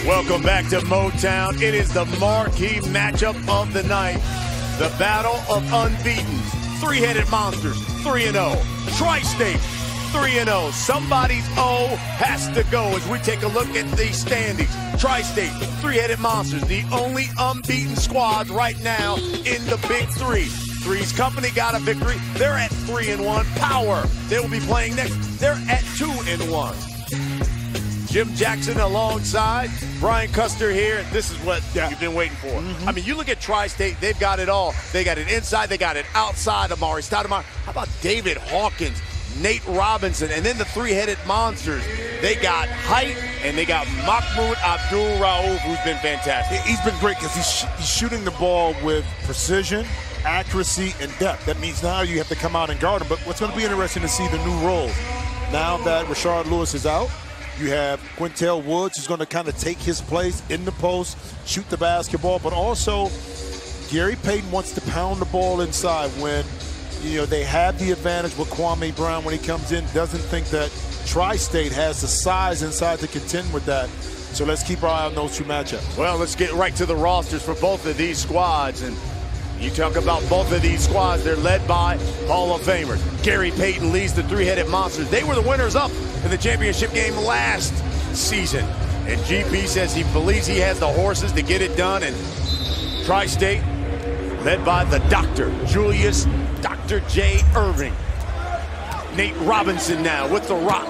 Welcome back to Motown. It is the marquee matchup of the night. The battle of unbeatens. Three-headed monsters, 3-0. Tri-State, 3-0. Somebody's O has to go as we take a look at the standings. Tri-State, three-headed monsters, the only unbeaten squad right now in the Big 3. Three's Company got a victory. They're at 3-1. Power, they will be playing next. They're at 2-1. Jim Jackson alongside Brian Custer here. This is what you've been waiting for. I mean, you look at Tri-State, they've got it all. They got it inside, they got it outside. Amar'e, how about David Hawkins, Nate Robinson, and then the three-headed monsters. They got height, and they got Mahmoud Abdul-Rauf, who's been fantastic. He's been great because he's shooting the ball with precision, accuracy, and depth. That means now you have to come out and guard him. But what's going to be interesting to see the new roles. Now that Rashard Lewis is out, you have Quintel Woods, who's going to kind of take his place in the post, shoot the basketball, but also Gary Payton wants to pound the ball inside when, you know, they have the advantage with Kwame Brown when he comes in. Doesn't think that Tri-State has the size inside to contend with that. So let's keep our eye on those two matchups. Well, let's get right to the rosters for both of these squads. And you talk about both of these squads, they're led by Hall of Famers. Gary Payton leads the three-headed monsters. They were the winners up in the championship game last season. And GP says he believes he has the horses to get it done. And Tri-State, led by the Dr. Julius Dr. J. Irving. Nate Robinson now with the rock.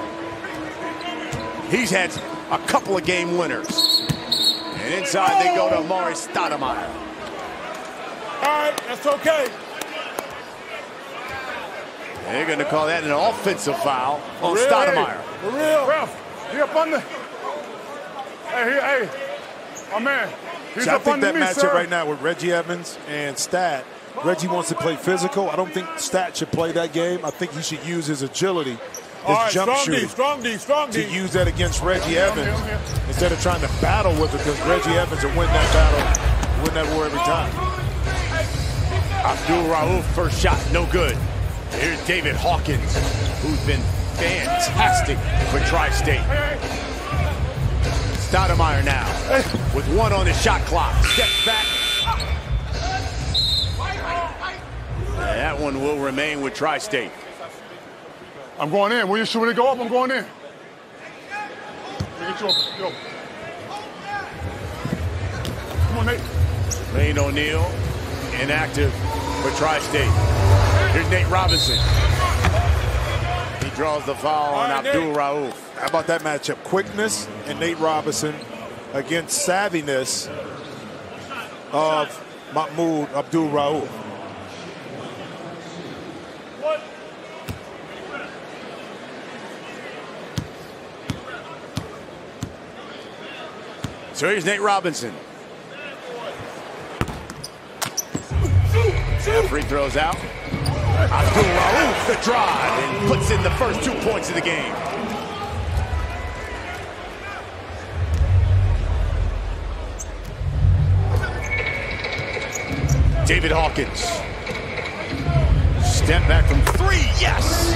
He's had a couple of game winners. And inside they go to Amar'e Stoudemire. All right, that's okay. They're going to call that an offensive foul on Stoudemire. For real. Ralph, he up under. Hey, my man. He's I up think under that me, matchup sir. right now with Reggie Evans and Stat, Reggie wants to play physical. I don't think Stat should play that game. I think he should use his agility, his jump shooting, strong D. to use that against Reggie Evans instead of trying to battle with it, because Reggie Evans will win that battle, win that war every time. Abdul-Rauf, first shot, no good. Here's David Hawkins, who's been fantastic for Tri-State. Stoudemire now, with one on the shot clock. Steps back. That one will remain with Tri-State. I'm going in. When you go up, I'm going in. Get you open. Go. Come on, Nate. Lane O'Neal, inactive for Tri-State. Here's Nate Robinson. He draws the foul on Abdul-Rauf. How about that matchup? Quickness and Nate Robinson against savviness of Mahmoud Abdul-Rauf. So here's Nate Robinson. Free throws out. Abdul-Rauf the drive and puts in the first 2 points of the game. David Hawkins. Step back from three, yes!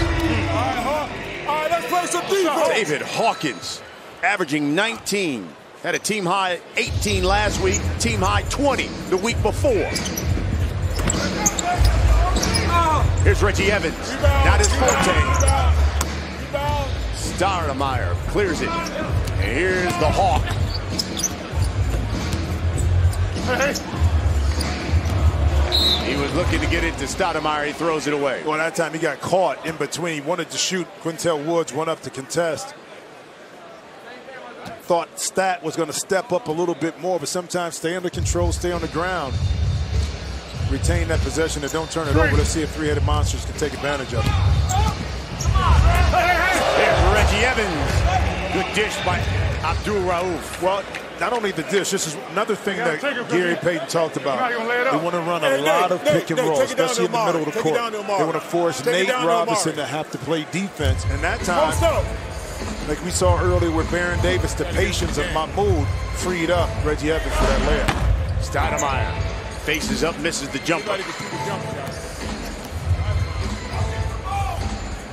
All right, let's play some defense. David Hawkins, averaging 19. Had a team high 18 last week, team high 20 the week before. Here's Reggie Evans, not his forte. Stoudemire clears it. And here's the Hawk. He was looking to get it to Stoudemire, he throws it away. Well, that time he got caught in between. He wanted to shoot. Quintel Woods went up to contest. Thought Stat was going to step up a little bit more, but sometimes stay under control, stay on the ground. Retain that possession and don't turn it over. Let's see if three-headed monsters can take advantage of it. There's Reggie Evans. Good dish by Abdul-Rauf. Well, not only the dish, this is another thing that Gary Payton talked about. They want to run a lot of pick and roll, especially in the middle of the court. They want to force Nate Robinson to have to play defense. And that time, like we saw earlier with Baron Davis, the patience of Mahmoud freed up Reggie Evans for that layup. Stoudemire faces up, misses the jumper.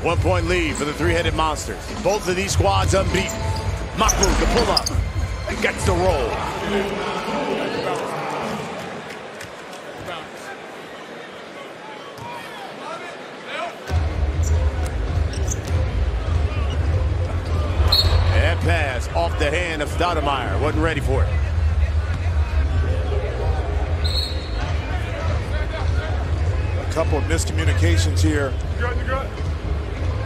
1 point lead for the three-headed monsters. Both of these squads unbeaten. Mahmoud, the pull-up. gets the roll. And pass off the hand of Stoudemire. Wasn't ready for it. A couple of miscommunications here.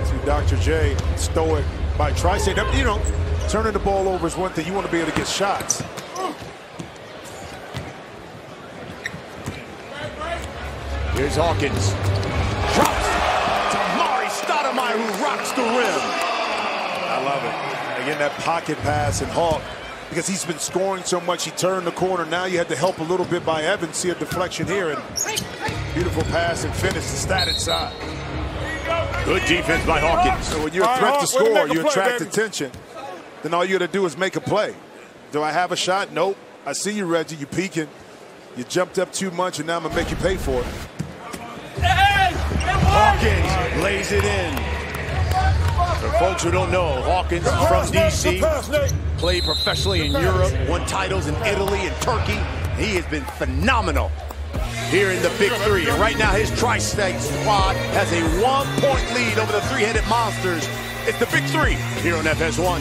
To Dr. J, stoic by Tri-State. You know, turning the ball over is one thing. You want to be able to get shots. Here's Hawkins. Drops to Amar'e Stoudemire, who rocks the rim. I love it. Again, that pocket pass and Hawk, because he's been scoring so much, he turned the corner. Now you had to help a little bit by Evans. See a deflection here, and beautiful pass and finish to stat inside. Good defense by Hawkins. So when you're a threat to score, you attract attention. Then all you got to do is make a play. Do I have a shot? Nope. I see you, Reggie. You peeking. You jumped up too much, and now I'm going to make you pay for it. Hawkins lays it in. For folks who don't know, Hawkins is from D.C., played professionally in Europe, won titles in Italy and Turkey. He has been phenomenal here in the Big Three. And right now, his Tri-State squad has a 1-point lead over the three-headed monsters. It's the Big Three here on FS1.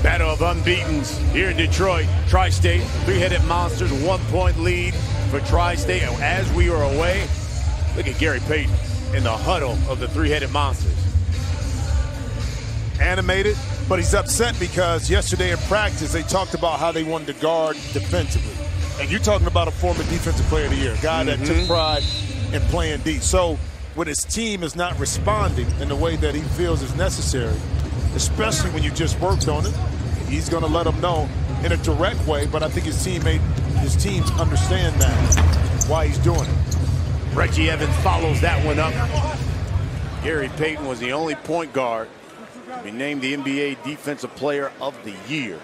Battle of unbeatens here in Detroit. Tri-State, three-headed monsters, 1-point lead for Tri-State. And as we are away, look at Gary Payton in the huddle of the three-headed monsters. Animated, but he's upset because yesterday in practice they talked about how they wanted to guard defensively. And you're talking about a former defensive player of the year, a guy that took pride in playing D. So when his team is not responding in the way that he feels is necessary, especially when you just worked on it, he's going to let them know in a direct way, but I think his teams understand that, why he's doing it. Reggie Evans follows that one up. Gary Payton was the only point guard to be named the NBA Defensive Player of the Year.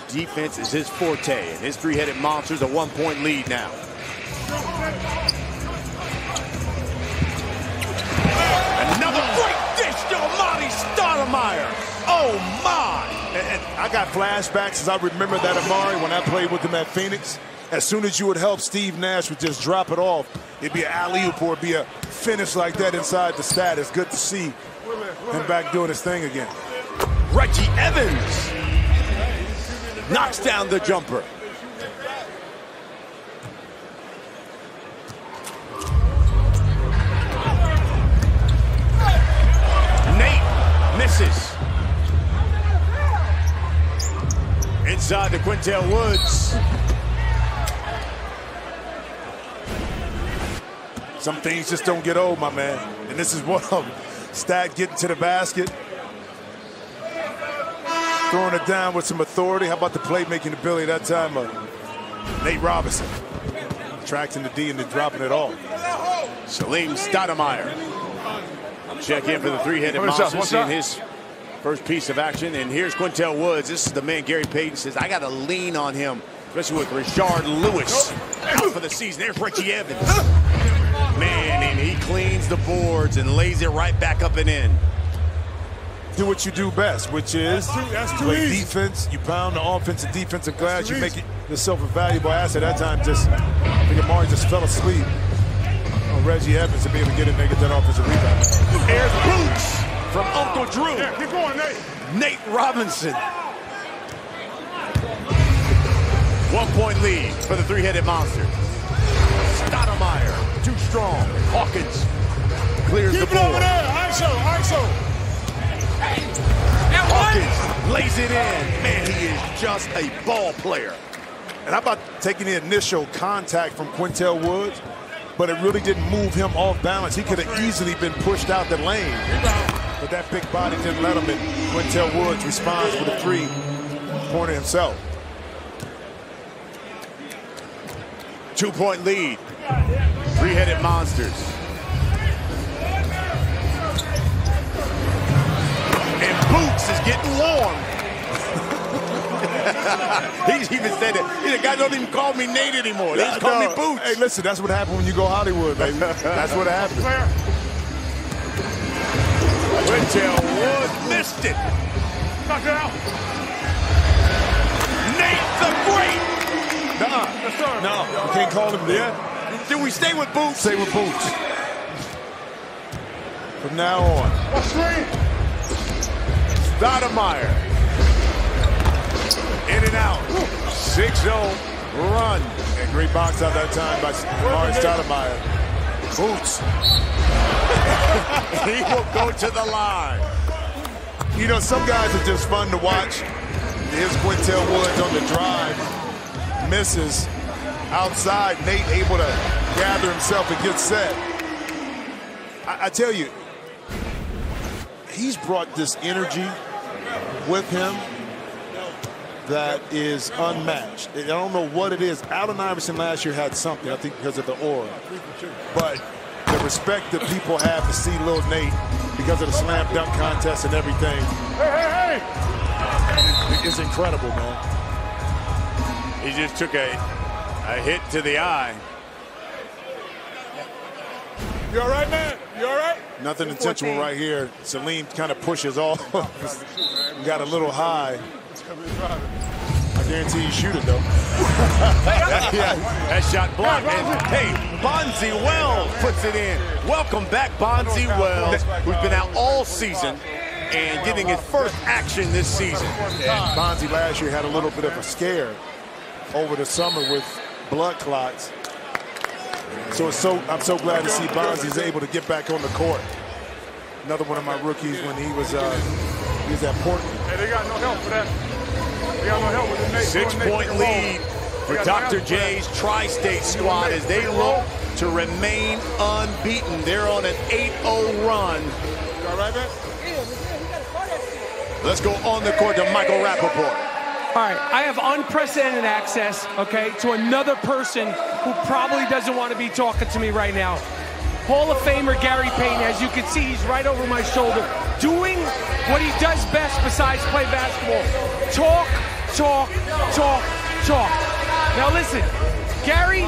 Defense is his forte, and his three-headed monster's a 1-point lead now. Another great dish to Amar'e Stoudemire. Oh, my! And I got flashbacks as I remember that Amar'e when I played with him at Phoenix. As soon as you would help, Steve Nash would just drop it off. It'd be an alley-oop or it'd be a finish like that inside the stat. It's good to see him back doing his thing again. Reggie Evans knocks down the jumper. Nate misses. Inside to Quintel Woods. Some things just don't get old, my man. And this is one of them. Stat getting to the basket. Throwing it down with some authority. How about the playmaking ability that time of Nate Robinson? Tracking the D and then dropping it off. Salim Stoudemire. Check in for the three-headed monster, seeing his first piece of action. And here's Quintel Woods. This is the man Gary Payton says, I got to lean on him, especially with Rashard Lewis out for the season. There's Reggie Evans. Man, and he cleans the boards and lays it right back up and in. Do what you do best, which is play defense. You pound the offensive defensive glass. You make yourself a valuable asset. That time, I think Amar'e just fell asleep on Reggie Evans to be able to get in there and get that offensive rebound. There's Boots from Uncle Drew. Yeah, keep going, Nate. Nate Robinson. 1-point lead for the three-headed monster. Stoudemire, too strong. Hawkins clears the board. Over there. ISO. Hawkins lays it in. Man, he is just a ball player. And how about taking the initial contact from Quintel Woods, but it really didn't move him off balance. He could have easily been pushed out the lane, but that big body didn't let him, and Quintel Woods responds with a three-pointer himself. 2-point lead. Three-headed monsters. And Boots is getting warm. He's even said it. The guy don't even call me Nate anymore. They just call me Boots. Hey, listen, that's what happened when you go Hollywood, baby. That's what happened. Quintel Wood missed it. Knock it out. Nate the Great. Yes, sir. No, you can't call him there. Do we stay with Boots? Stay with Boots. From now on. Stoudemire. In and out. 6-0 run. And great box out that time by Amar'e Stoudemire. Boots. He will go to the line. You know, some guys are just fun to watch. Here's Quintel Woods on the drive. Misses. Outside, Nate able to gather himself and get set. I tell you, he's brought this energy with him that is unmatched. I don't know what it is. Allen Iverson last year had something, I think, because of the aura. But the respect that people have to see Lil Nate because of the slam dunk contest and everything is incredible, man. He just took a hit to the eye. You all right, man? You all right? Nothing intentional right here. Salim kind of pushes off. Got a little high. I guarantee you shoot it, though. That shot blocked. And, hey, Bonzi Wells puts it in. Welcome back, Bonzi Wells, who's been out all season and getting his first action this season. And Bonzi last year had a little bit of a scare over the summer with blood clots. So I'm so glad to see Bonzi's able to get back on the court. Another one of my rookies when he was at Portland. Hey, they got no help for that. They got no help with the Nate. 6-point lead for Dr. J's Tri-State squad as they look to remain unbeaten. They're on an 8-0 run. You all right, man? Let's go on the court to Michael Rappaport. All right, I have unprecedented access, okay, to another person who probably doesn't want to be talking to me right now. Hall of Famer Gary Payton, as you can see, he's right over my shoulder, doing what he does best besides play basketball. Talk, talk, talk, talk. Now listen, Gary,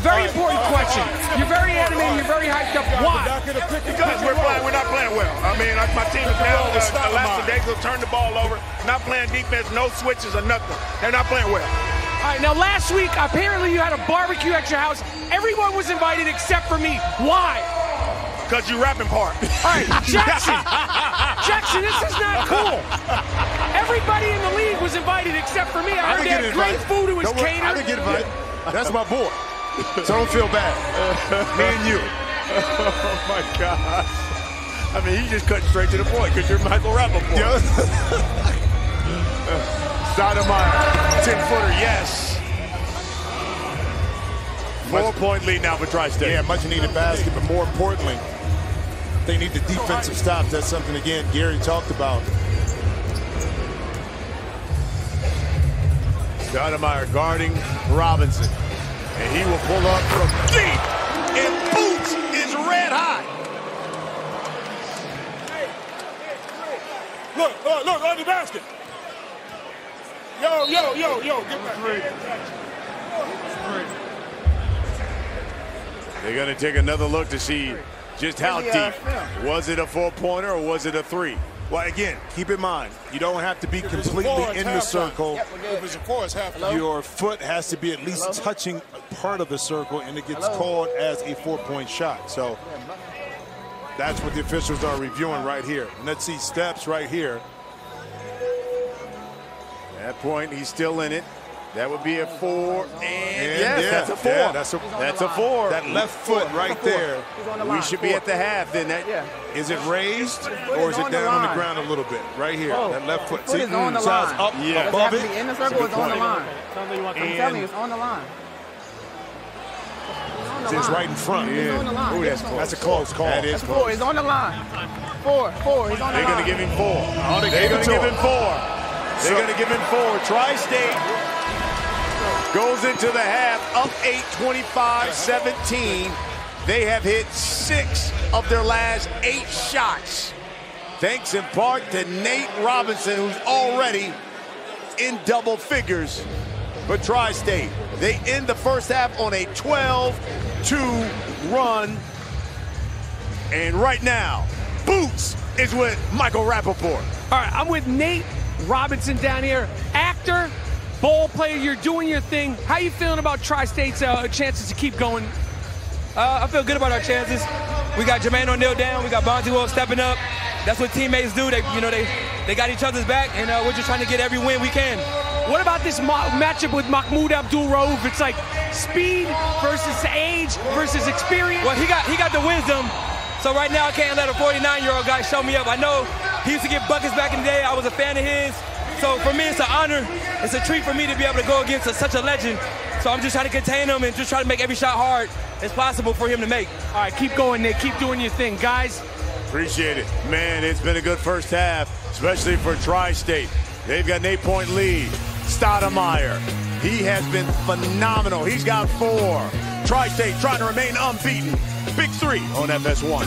very important question. You're very animated, you're very hyped up. Why? Because we're not playing well. I mean, my team is now lackadaisical, turn the ball over, not playing defense, no switches or nothing. They're not playing well. All right, now last week, apparently you had a barbecue at your house. Everyone was invited except for me. Why? Because you rapping part. All right, Jackson. Jackson, this is not cool. Everybody in the league was invited except for me. I heard they had great food. It was catered. I didn't get invited. That's my boy. So don't feel bad. Me and you. Oh, my God. I mean, he just cut straight to the point because you're Michael Rappaport. Yeah. Stoudemire, 10-footer, yes. 4-point lead now for Tri-State. Yeah, much needed basket, but more importantly, they need the defensive stops. That's something, again, Gary talked about. Stoudemire guarding Robinson. And he will pull up from deep. And Boots is red hot. Look, on the basket. Yo, get back. They're going to take another look to see just how deep. Was it a 4-pointer or was it a 3? Well, again, keep in mind, you don't have to be completely in the circle. If it's a 4, it's half. Your foot has to be at least touching part of the circle, and it gets called as a 4-point shot. So that's what the officials are reviewing right here. And let's see steps right here. At that point, he's still in it. That would be a 4, and yes, yeah, that's a 4. Yeah, that's a 4. That left foot right there. We should be at the half then. Is it raised or is it down on the ground a little bit? Right here, that left foot. Foot is on the size line. up above it. In the circle, it's on the line. I'm telling you, it's on the line. It's right in front. It's on the line. Ooh, That's a close call. That is close. 4, it's on the line. 4, he's on the line. They're going to give him 4. They're going to give him 4. They're going to give him 4. Tri-State goes into the half up 8, 25-17. They have hit 6 of their last 8 shots. Thanks in part to Nate Robinson, who's already in double figures for Tri-State. They end the first half on a 12-2 run. And right now, Boots is with Michael Rappaport. All right, I'm with Nate Robinson down here. Actor, ball player, you're doing your thing. How you feeling about Tri-State's chances to keep going? I feel good about our chances. We got Jermaine O'Neal down. We got Bonzi Wolf stepping up. That's what teammates do. They got each other's back, and we're just trying to get every win we can. What about this matchup with Mahmoud Abdul-Rauf? It's like speed versus age versus experience. Well, he got the wisdom. So right now I can't let a 49-year-old guy show me up. I know he used to get buckets back in the day. I was a fan of his. So for me, it's an honor. It's a treat for me to be able to go against such a legend. So I'm just trying to contain him and just try to make every shot hard as possible for him to make. All right, keep going, Nick. Keep doing your thing, guys. Appreciate it. Man, it's been a good first half, especially for Tri-State. They've got an 8-point lead. Stoudemire, he has been phenomenal. He's got 4. Tri-State trying to remain unbeaten. Big 3 on FS1.